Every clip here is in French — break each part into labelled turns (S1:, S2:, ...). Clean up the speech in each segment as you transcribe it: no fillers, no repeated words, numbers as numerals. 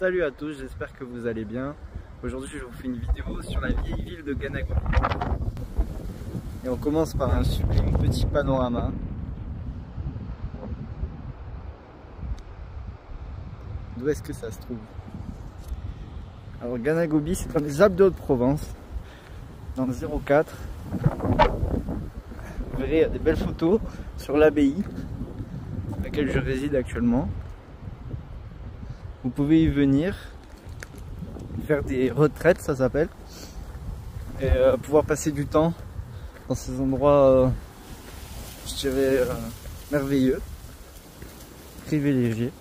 S1: Salut à tous, j'espère que vous allez bien. Aujourd'hui je vous fais une vidéo sur la vieille ville de Ganagobi. Et on commence par un sublime petit panorama. D'où est-ce que ça se trouve? Alors Ganagobi, c'est dans les Alpes de Haute-Provence, dans le 04. Vous verrez, il y a des belles photos sur l'abbaye dans laquelle je réside actuellement. Vous pouvez y venir, faire des retraites, ça s'appelle, et pouvoir passer du temps dans ces endroits, je dirais, merveilleux, privilégiés.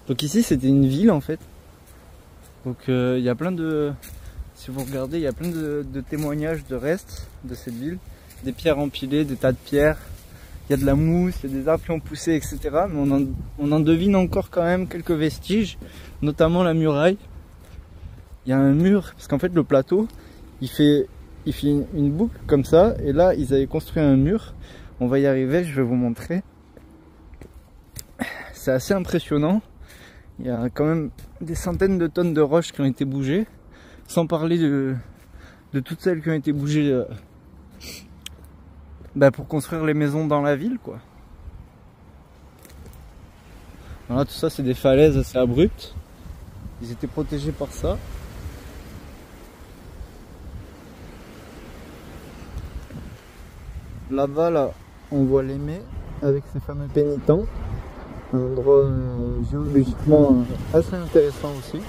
S1: Donc ici, c'était une ville en fait. Donc il y a plein de, si vous regardez, il y a plein de témoignages de restes de cette ville, des pierres empilées, des tas de pierres. Il y a de la mousse, il y a des arbres qui ont poussé, etc. Mais on en devine encore quand même quelques vestiges, notamment la muraille. Il y a un mur, parce qu'en fait le plateau, il fait une boucle comme ça, et là ils avaient construit un mur. On va y arriver, je vais vous montrer. C'est assez impressionnant. Il y a quand même des centaines de tonnes de roches qui ont été bougées, sans parler de toutes celles qui ont été bougées pour construire les maisons dans la ville, quoi. Voilà, tout ça c'est des falaises assez abruptes. Ils étaient protégés par ça. Là-bas, là, on voit l'Aimé avec ses fameux pénitents. Un endroit géologiquement assez intéressant aussi.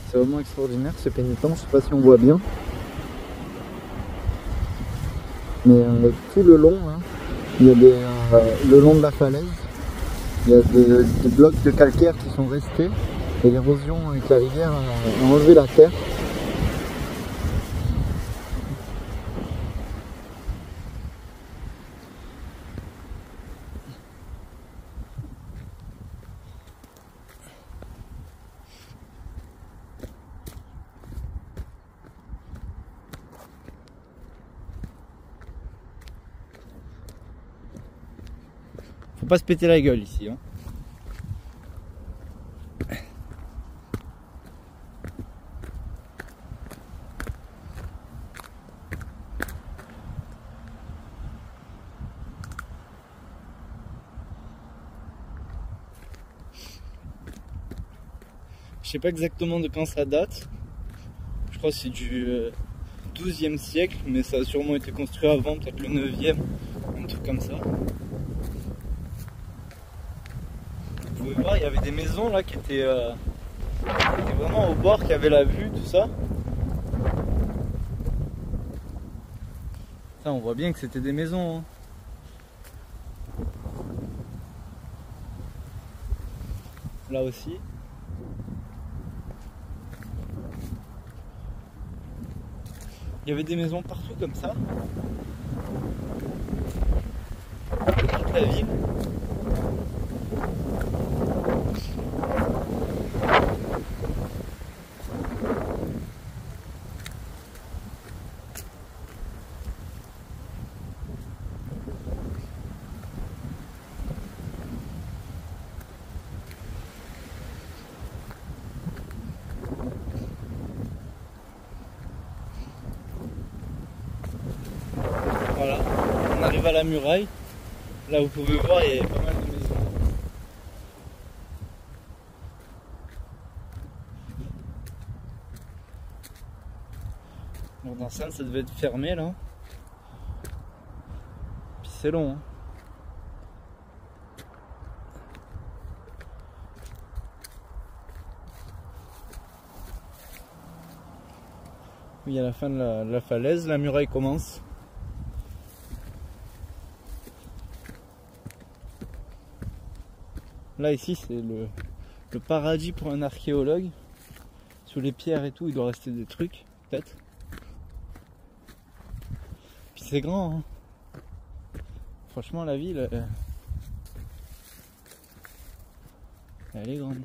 S1: C'est vraiment extraordinaire ces pénitents, je sais pas si on voit bien. Mais tout le long, hein, il y a le long de la falaise, il y a des blocs de calcaire qui sont restés et l'érosion avec la rivière a enlevé la terre. Faut pas se péter la gueule ici, hein. Je sais pas exactement de quand ça date. Je crois que c'est du 12e siècle, mais ça a sûrement été construit avant, peut-être le 9e, un truc comme ça. Vous pouvez voir, il y avait des maisons là qui étaient vraiment au bord, qui avaient la vue, tout ça. Ça, on voit bien que c'était des maisons, hein. Là aussi. Il y avait des maisons partout comme ça. Toute la ville. Voilà, on arrive à la muraille. Là, vous pouvez voir, il y a pas mal de maisons. Bon, dans ça devait être fermé là. Puis c'est long, hein. Oui, à la fin de la falaise, la muraille commence. Là ici c'est le paradis pour un archéologue. Sous les pierres et tout, il doit rester des trucs, peut-être. Puis c'est grand, hein. Franchement la ville, elle est grande.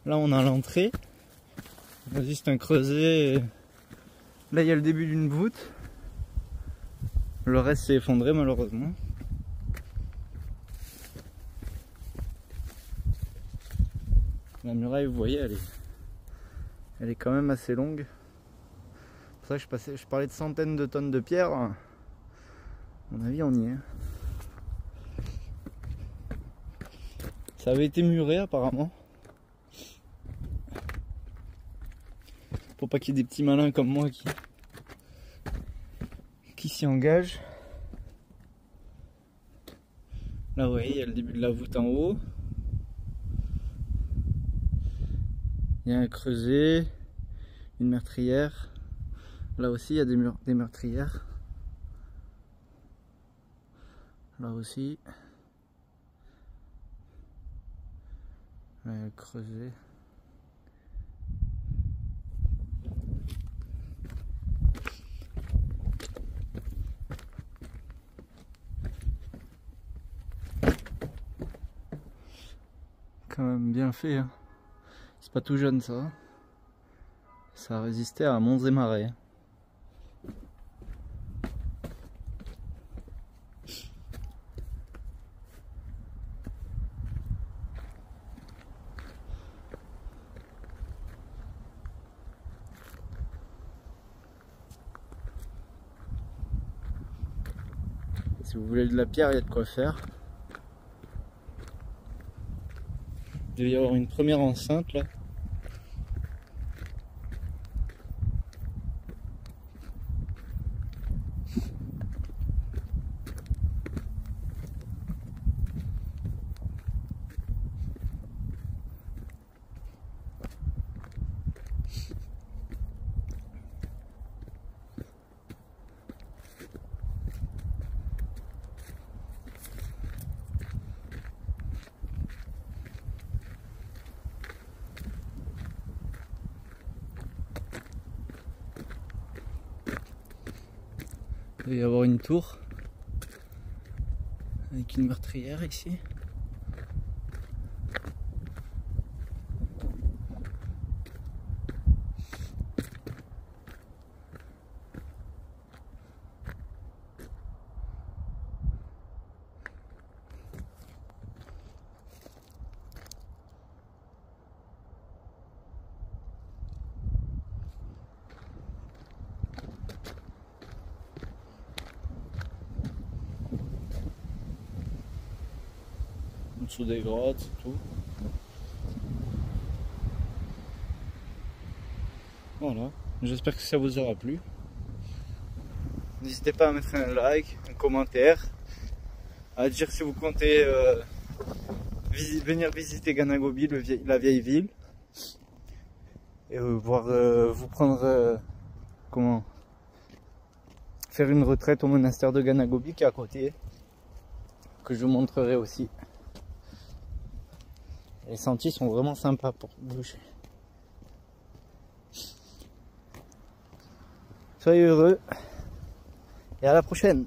S1: Là on a l'entrée. Vas-y, c'est un creuset Là il y a le début d'une voûte. Le reste s'est effondré malheureusement. La muraille, vous voyez, elle est quand même assez longue. C'est pour ça que je parlais de centaines de tonnes de pierres. À mon avis, on y est. Ça avait été muré apparemment. Pour pas qu'il y ait des petits malins comme moi qui s'y engagent. Là, vous voyez, il y a le début de la voûte en haut. Il y a un creuset, une meurtrière. Là aussi, il y a des meurtrières. Là aussi. Là, il y a le creuset. Quand même bien fait, hein. C'est pas tout jeune ça. Ça a résisté à monts et marais. Si vous voulez de la pierre, il y a de quoi faire. Il devait y avoir une première enceinte là. Il doit y avoir une tour avec une meurtrière ici. En dessous des grottes et tout. Voilà, j'espère que ça vous aura plu. N'hésitez pas à mettre un like, un commentaire, à dire si vous comptez venir visiter Ganagobi, la vieille ville, et voir vous prendre comment faire une retraite au monastère de Ganagobi qui est à côté, que je vous montrerai aussi. Les sentiers sont vraiment sympas pour bouger. Soyez heureux et à la prochaine.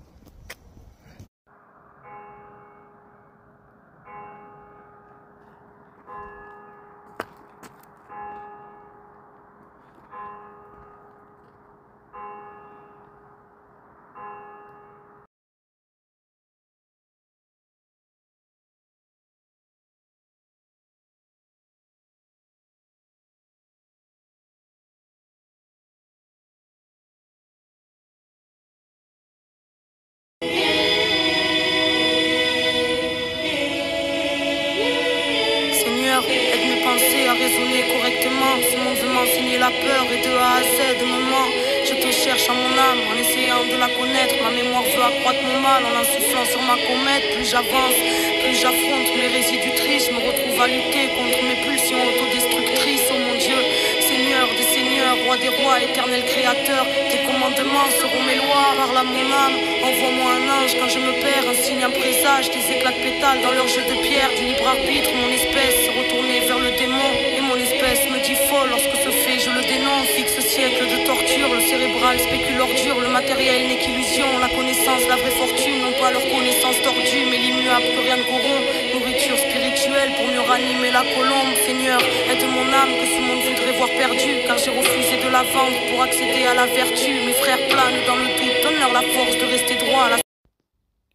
S2: Aide mes pensées à raisonner correctement. Ce monde veut m'enseigner la peur et de A à Z moment. Je te cherche à mon âme en essayant de la connaître. Ma mémoire veut accroître mon mal en soufflant sur ma comète. Plus j'avance, plus j'affronte mes résidus tristes. Je me retrouve à lutter contre mes pulsions autodestructrices. Oh mon Dieu, Seigneur des seigneurs, roi des rois, éternel créateur. Tes commandements seront mes lois. Parle à mon âme, envoie-moi un ange quand je me perds. Un signe, un présage, des éclats de pétales dans leur jeu de pierre. Du libre arbitre, mon espèce se retournée vers le démon. Et mon espèce me dit faux lorsque ce fait je le dénonce. Fixe siècle de torture, le cérébral spécule ordure. Le matériel n'est qu'illusion, la connaissance, la vraie fortune. Non pas leur connaissance tordue, mais l'immuable que rien ne corrompt. Nourriture spirituelle rituel pour mieux ranimer la colombe. Seigneur, aide mon âme que ce monde voudrait voir perdue, car j'ai refusé de la vendre pour accéder à la vertu. Mes frères planent dans le doute, donne-leur la force de rester droit à la...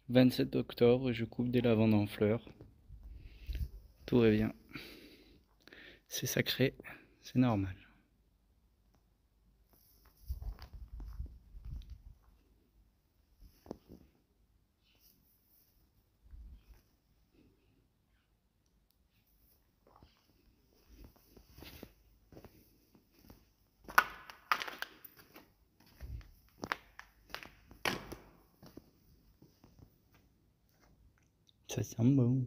S1: 27 octobre, je coupe des lavandes en fleurs. Tout revient. C'est sacré, c'est normal. Ça sent bon.